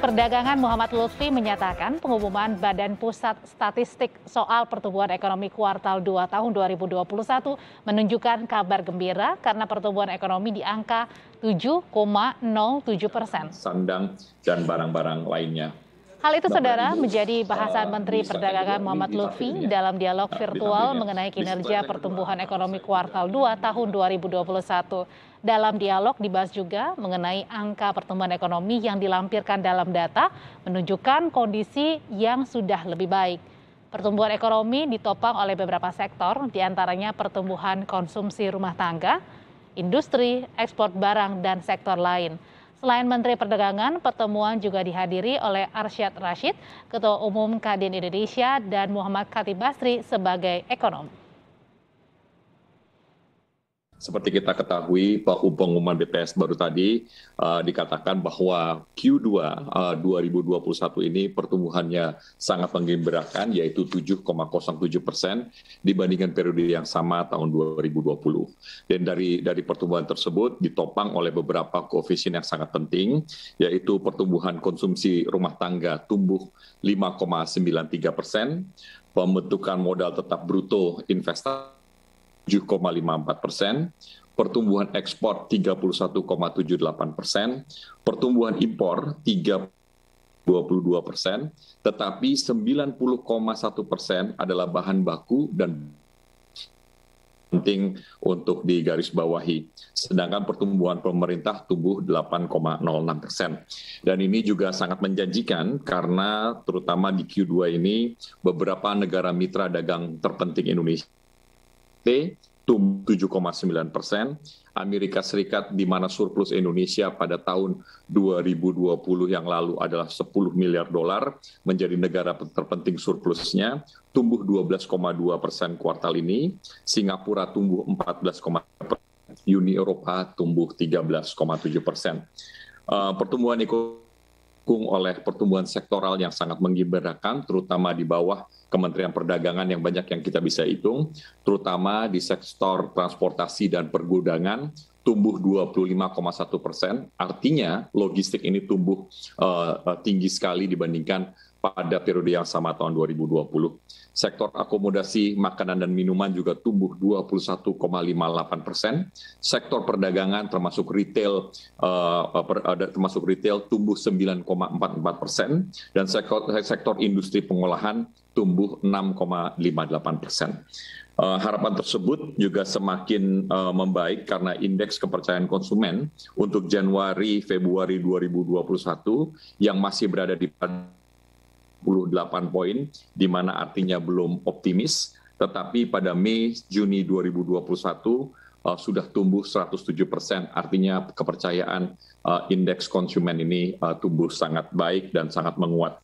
Perdagangan Muhammad Lutfi menyatakan pengumuman Badan Pusat Statistik soal pertumbuhan ekonomi kuartal 2 tahun 2021 menunjukkan kabar gembira karena pertumbuhan ekonomi di angka 7,07%. Sandang dan barang-barang lainnya. Hal itu, saudara, menjadi bahasan Menteri Perdagangan Muhammad Lutfi dalam dialog virtual mengenai kinerja pertumbuhan ekonomi kuartal 2 tahun 2021. Dalam dialog dibahas juga mengenai angka pertumbuhan ekonomi yang dilampirkan dalam data menunjukkan kondisi yang sudah lebih baik. Pertumbuhan ekonomi ditopang oleh beberapa sektor, diantaranya pertumbuhan konsumsi rumah tangga, industri, ekspor barang, dan sektor lain. Selain Menteri Perdagangan, pertemuan juga dihadiri oleh Arsyad Rashid, Ketua Umum Kadin Indonesia, dan Muhammad Khatib Basri sebagai ekonom. Seperti kita ketahui, pengumuman BPS baru tadi dikatakan bahwa Q2 2021 ini pertumbuhannya sangat menggembirakan, yaitu 7,07% dibandingkan periode yang sama tahun 2020. Dan dari pertumbuhan tersebut ditopang oleh beberapa koefisien yang sangat penting, yaitu pertumbuhan konsumsi rumah tangga tumbuh 5,93%, pembentukan modal tetap bruto investasi 7,54%, pertumbuhan ekspor 31,78%, pertumbuhan impor 3,22%, tetapi 90,1% adalah bahan baku dan penting untuk digarisbawahi. Sedangkan pertumbuhan pemerintah tumbuh 8,06%. Dan ini juga sangat menjanjikan karena terutama di Q2 ini beberapa negara mitra dagang terpenting Indonesia tumbuh 7,9%, Amerika Serikat di mana surplus Indonesia pada tahun 2020 yang lalu adalah 10 miliar dolar menjadi negara terpenting surplusnya, tumbuh 12,2% kuartal ini, Singapura tumbuh 14,%, Uni Eropa tumbuh 13,7%. Pertumbuhan ekonomi oleh pertumbuhan sektoral yang sangat menggembirakan, terutama di bawah Kementerian Perdagangan yang banyak yang kita bisa hitung, terutama di sektor transportasi dan pergudangan, tumbuh 25,1%. Artinya logistik ini tumbuh tinggi sekali dibandingkan pada periode yang sama tahun 2020. Sektor akomodasi, makanan dan minuman juga tumbuh 21,58%. Sektor perdagangan termasuk retail tumbuh 9,44%, dan sektor industri pengolahan tumbuh 6,58%. Harapan tersebut juga semakin membaik karena indeks kepercayaan konsumen untuk Januari-Februari 2021 yang masih berada di 48 poin, di mana artinya belum optimis, tetapi pada Mei-Juni 2021 sudah tumbuh 107%, artinya kepercayaan indeks konsumen ini tumbuh sangat baik dan sangat menguat.